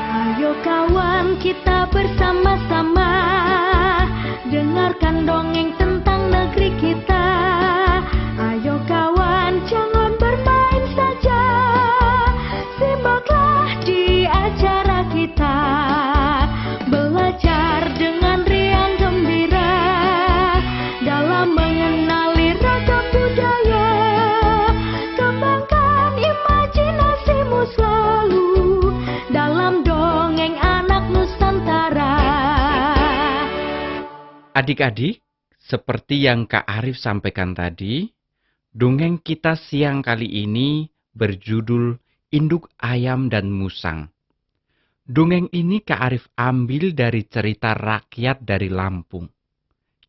Ayo kawan, kita bersama-sama dengarkan dongeng tentang negeri kita. Ayo kawan, jangan bermain saja, simaklah di acara kita. Belajar dengan riang gembira dalam mengenali ragam budaya. Kembangkan imajinasimu selalu dalam dongeng anak Nusantara. Adik-adik, seperti yang Kak Arif sampaikan tadi, dongeng kita siang kali ini berjudul Induk Ayam dan Musang. Dongeng ini Kak Arif ambil dari cerita rakyat dari Lampung.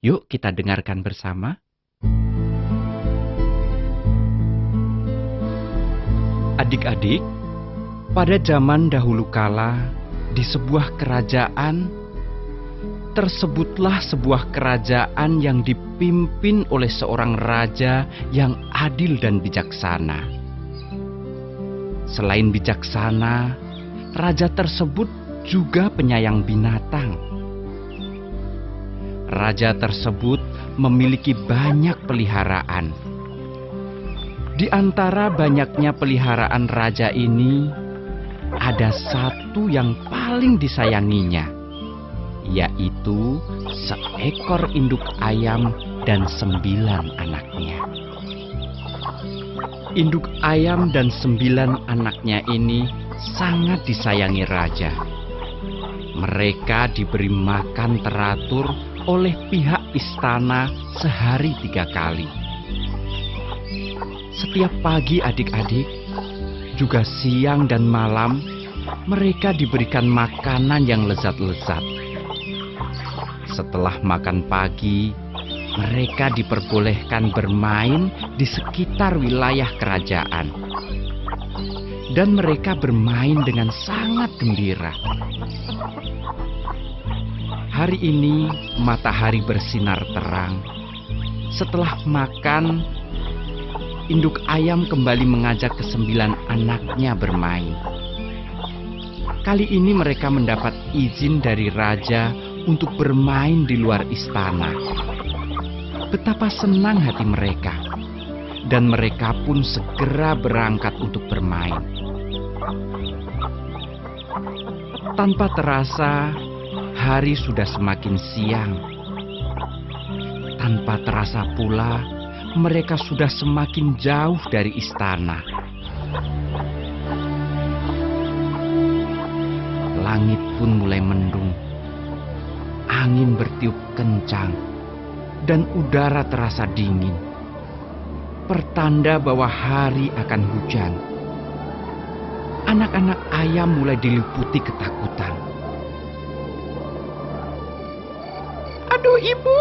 Yuk kita dengarkan bersama. Adik-adik, pada zaman dahulu kala, di sebuah kerajaan, tersebutlah sebuah kerajaan yang dipimpin oleh seorang raja yang adil dan bijaksana. Selain bijaksana, raja tersebut juga penyayang binatang. Raja tersebut memiliki banyak peliharaan. Di antara banyaknya peliharaan raja ini, ada satu yang paling disayanginya, yaitu seekor induk ayam dan 9 anaknya. Induk ayam dan 9 anaknya ini sangat disayangi raja. Mereka diberi makan teratur oleh pihak istana sehari 3 kali. Setiap pagi adik-adik, juga siang dan malam, mereka diberikan makanan yang lezat-lezat. Setelah makan pagi, mereka diperbolehkan bermain di sekitar wilayah kerajaan. Dan mereka bermain dengan sangat gembira. Hari ini matahari bersinar terang. Setelah makan, induk ayam kembali mengajak ke-9 anaknya bermain. Kali ini mereka mendapat izin dari raja untuk bermain di luar istana. Betapa senang hati mereka, dan mereka pun segera berangkat untuk bermain. Tanpa terasa, hari sudah semakin siang. Tanpa terasa pula, mereka sudah semakin jauh dari istana. Langit pun mulai mendung. Angin bertiup kencang dan udara terasa dingin. Pertanda bahwa hari akan hujan. Anak-anak ayam mulai diliputi ketakutan. Aduh ibu,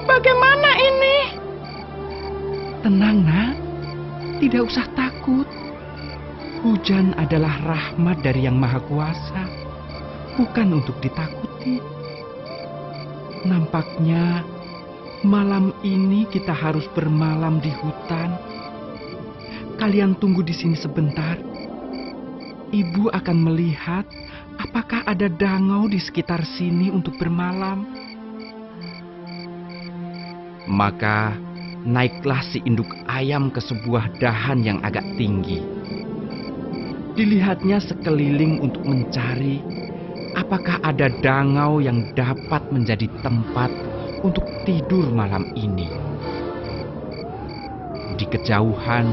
bagaimana ini? Tenang nak, tidak usah takut. Hujan adalah rahmat dari Yang Maha Kuasa, bukan untuk ditakuti. Nampaknya malam ini kita harus bermalam di hutan. Kalian tunggu di sini sebentar. Ibu akan melihat apakah ada dangau di sekitar sini untuk bermalam. Maka naiklah si induk ayam ke sebuah dahan yang agak tinggi. Dilihatnya sekeliling untuk mencari apakah ada dangau yang dapat menjadi tempat untuk tidur malam ini. Di kejauhan,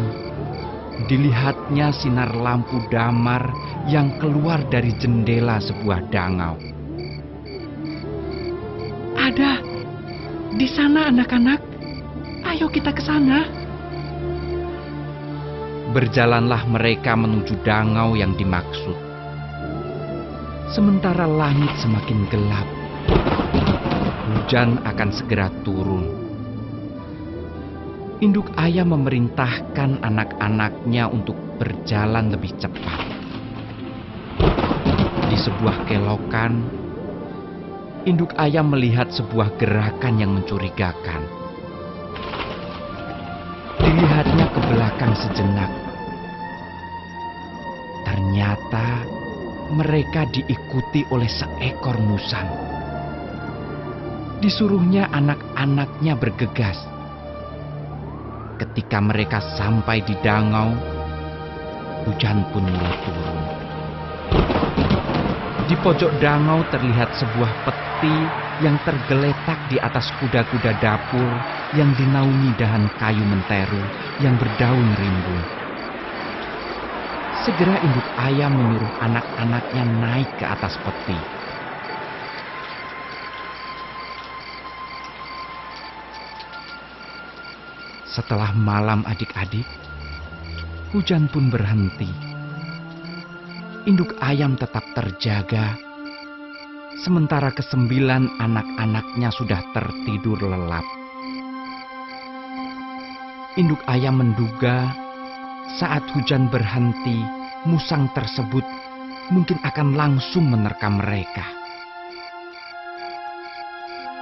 dilihatnya sinar lampu damar yang keluar dari jendela sebuah dangau. Ada di sana anak-anak. Ayo kita ke sana. Berjalanlah mereka menuju dangau yang dimaksud. Sementara langit semakin gelap, hujan akan segera turun. Induk ayam memerintahkan anak-anaknya untuk berjalan lebih cepat. Di sebuah kelokan, induk ayam melihat sebuah gerakan yang mencurigakan. Di Melihatnya ke belakang sejenak, ternyata mereka diikuti oleh seekor musang. Disuruhnya anak-anaknya bergegas. Ketika mereka sampai di dangau, hujan pun mulai turun. Di pojok dangau terlihat sebuah peti yang tergeletak di atas kuda-kuda dapur yang dinaungi dahan kayu menteru yang berdaun rimbun. Segera induk ayam menyuruh anak-anaknya naik ke atas peti. Setelah malam adik-adik, hujan pun berhenti. Induk ayam tetap terjaga, sementara kesembilan anak-anaknya sudah tertidur lelap. Induk ayam menduga saat hujan berhenti, musang tersebut mungkin akan langsung menerkam mereka.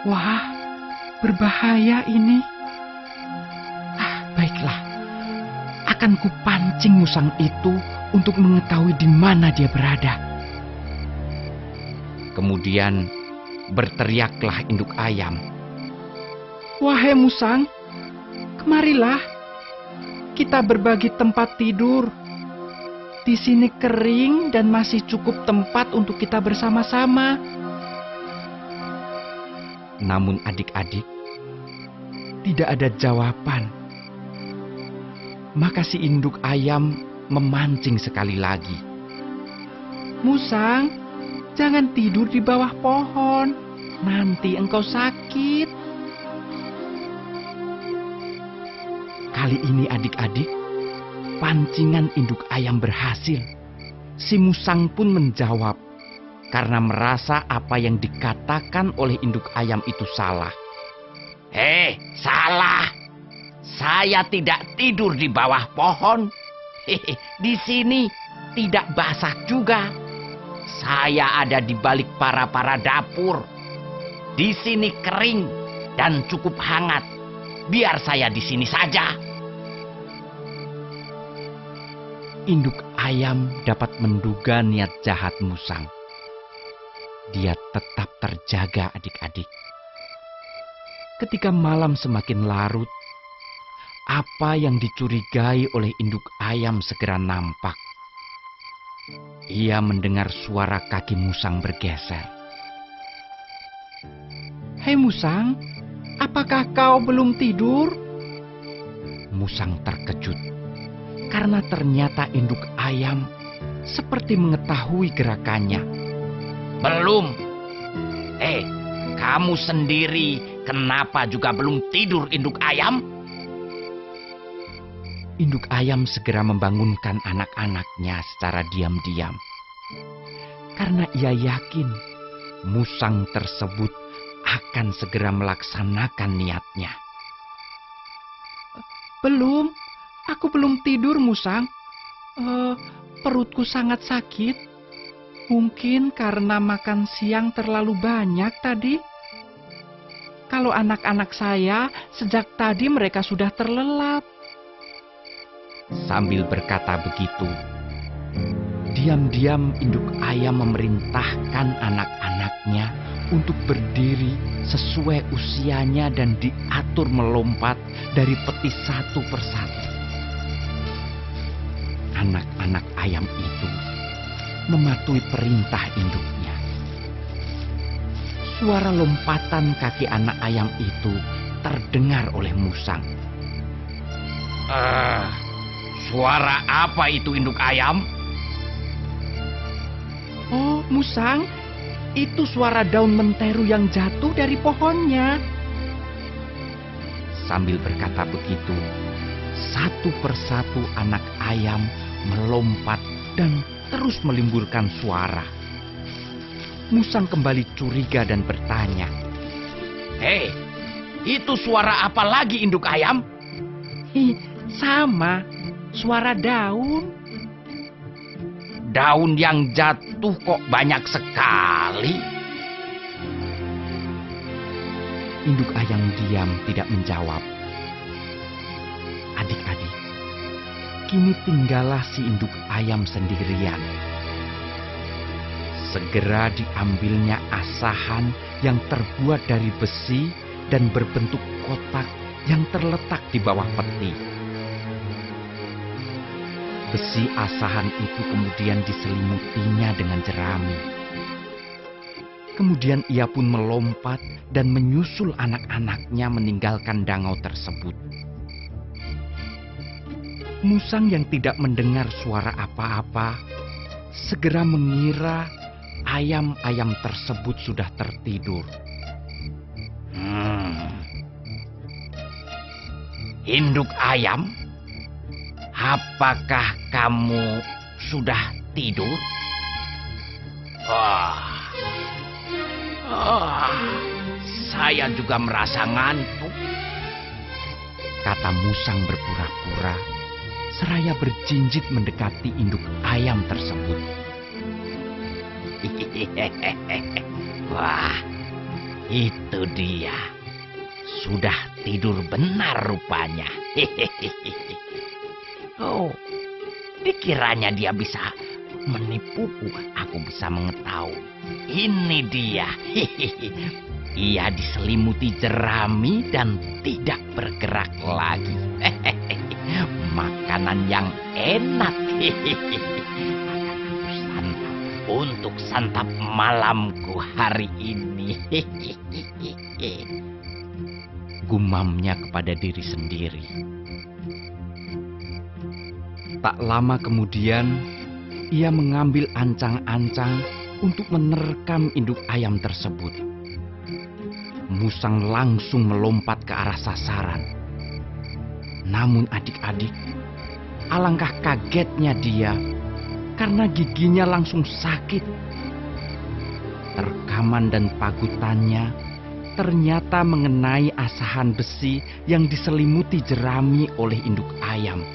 Wah, berbahaya ini. Baiklah, akan kupancing musang itu untuk mengetahui di mana dia berada. Kemudian berteriaklah induk ayam. Wahai musang, kemarilah. Kita berbagi tempat tidur. Di sini kering dan masih cukup tempat untuk kita bersama-sama. Namun adik-adik, tidak ada jawaban. Maka si induk ayam memancing sekali lagi. Musang, jangan tidur di bawah pohon. Nanti engkau sakit. Kali ini adik-adik, pancingan induk ayam berhasil. Si musang pun menjawab karena merasa apa yang dikatakan oleh induk ayam itu salah. Salah. Saya tidak tidur di bawah pohon. Di sini tidak basah juga. Saya ada di balik para dapur. Di sini kering dan cukup hangat. Biar saya di sini saja. Induk ayam dapat menduga niat jahat musang. Dia tetap terjaga adik-adik. Ketika malam semakin larut, apa yang dicurigai oleh induk ayam segera nampak. Ia mendengar suara kaki musang bergeser. Hei musang, apakah kau belum tidur? Musang terkejut karena ternyata induk ayam seperti mengetahui gerakannya. Belum. Kamu sendiri kenapa juga belum tidur induk ayam? Induk ayam segera membangunkan anak-anaknya secara diam-diam. Karena ia yakin musang tersebut akan segera melaksanakan niatnya. Belum, aku belum tidur musang. Perutku sangat sakit. Mungkin karena makan siang terlalu banyak tadi. Kalau anak-anak saya, sejak tadi mereka sudah terlelap. Sambil berkata begitu, diam-diam induk ayam memerintahkan anak-anaknya untuk berdiri sesuai usianya dan diatur melompat dari peti satu persatu. Anak-anak ayam itu mematuhi perintah induknya. Suara lompatan kaki anak ayam itu terdengar oleh musang. Suara apa itu induk ayam? Oh, musang, itu suara daun menteru yang jatuh dari pohonnya. Sambil berkata begitu, satu persatu anak ayam melompat dan terus menimbulkan suara. Musang kembali curiga dan bertanya, itu suara apa lagi induk ayam? Sama. Suara daun. Daun yang jatuh kok banyak sekali. Induk ayam diam tidak menjawab. Adik-adik, kini tinggallah si induk ayam sendirian. Segera diambilnya asahan yang terbuat dari besi dan berbentuk kotak yang terletak di bawah peti. Besi asahan itu kemudian diselimutinya dengan jerami. Kemudian ia pun melompat dan menyusul anak-anaknya meninggalkan dangau tersebut. Musang yang tidak mendengar suara apa-apa segera mengira ayam-ayam tersebut sudah tertidur. Induk ayam, apakah kamu sudah tidur? Saya juga merasa ngantuk, kata musang berpura-pura seraya berjinjit mendekati induk ayam tersebut. Wah, itu dia. Sudah tidur benar rupanya. Oh, dikiranya dia bisa menipuku. Aku bisa mengetahui. Ini dia. Ia diselimuti jerami dan tidak bergerak lagi. Makanan yang enak. Untuk santap malamku hari ini. Gumamnya kepada diri sendiri. Tak lama kemudian, ia mengambil ancang-ancang untuk menerkam induk ayam tersebut. Musang langsung melompat ke arah sasaran. Namun adik-adik, alangkah kagetnya dia karena giginya langsung sakit. Terkaman dan pagutannya ternyata mengenai asahan besi yang diselimuti jerami oleh induk ayam.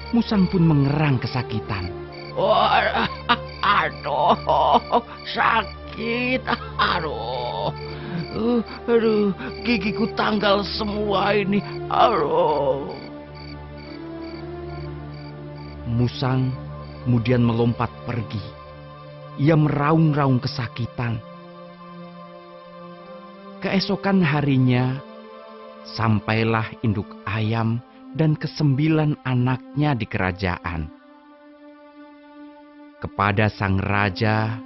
Musang pun mengerang kesakitan. Aduh, sakit. Aduh, gigiku tanggal semua ini. Aduh. Musang kemudian melompat pergi. Ia meraung-raung kesakitan. Keesokan harinya, sampailah induk ayam dan ke-9 anaknya di kerajaan. Kepada sang raja,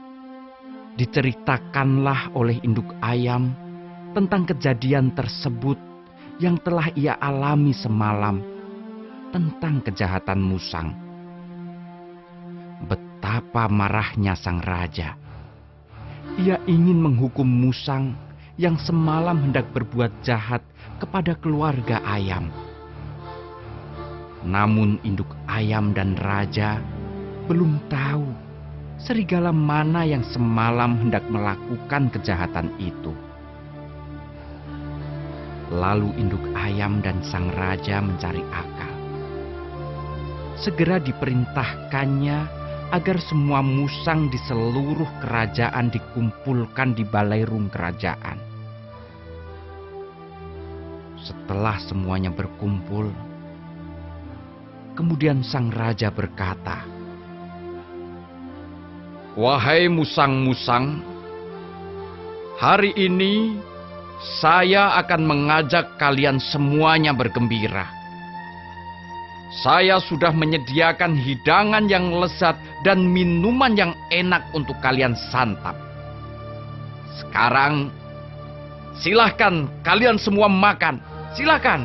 diceritakanlah oleh induk ayam tentang kejadian tersebut yang telah ia alami semalam, tentang kejahatan musang. Betapa marahnya sang raja. Ia ingin menghukum musang yang semalam hendak berbuat jahat kepada keluarga ayam. Namun induk ayam dan raja belum tahu serigala mana yang semalam hendak melakukan kejahatan itu. Lalu induk ayam dan sang raja mencari akal. Segera diperintahkannya agar semua musang di seluruh kerajaan dikumpulkan di balairung kerajaan. Setelah semuanya berkumpul, kemudian sang raja berkata, "Wahai musang-musang, hari ini saya akan mengajak kalian semuanya bergembira. Saya sudah menyediakan hidangan yang lezat dan minuman yang enak untuk kalian santap. Sekarang, silahkan kalian semua makan. Silahkan."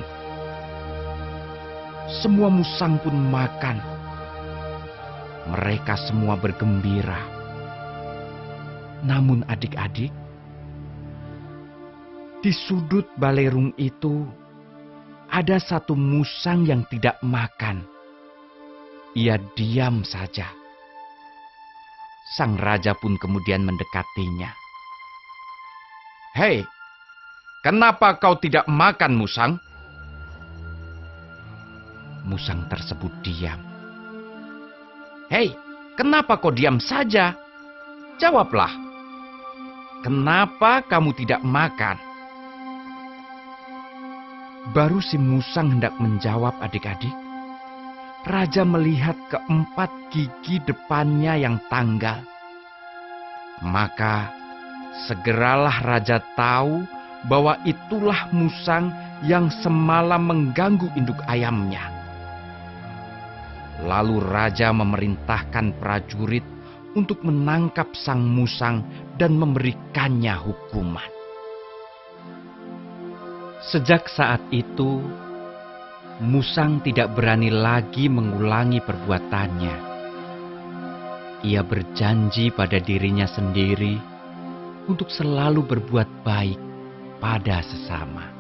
Semua musang pun makan. Mereka semua bergembira. Namun adik-adik, di sudut balairung itu ada satu musang yang tidak makan. Ia diam saja. Sang raja pun kemudian mendekatinya. "Hei, kenapa kau tidak makan, musang?" Musang tersebut diam. "Hei, kenapa kau diam saja? Jawablah. Kenapa kamu tidak makan?" Baru si musang hendak menjawab adik-adik, raja melihat keempat gigi depannya yang tanggal. Maka segeralah raja tahu bahwa itulah musang yang semalam mengganggu induk ayamnya. Lalu raja memerintahkan prajurit untuk menangkap sang musang dan memberikannya hukuman. Sejak saat itu, musang tidak berani lagi mengulangi perbuatannya. Ia berjanji pada dirinya sendiri untuk selalu berbuat baik pada sesama.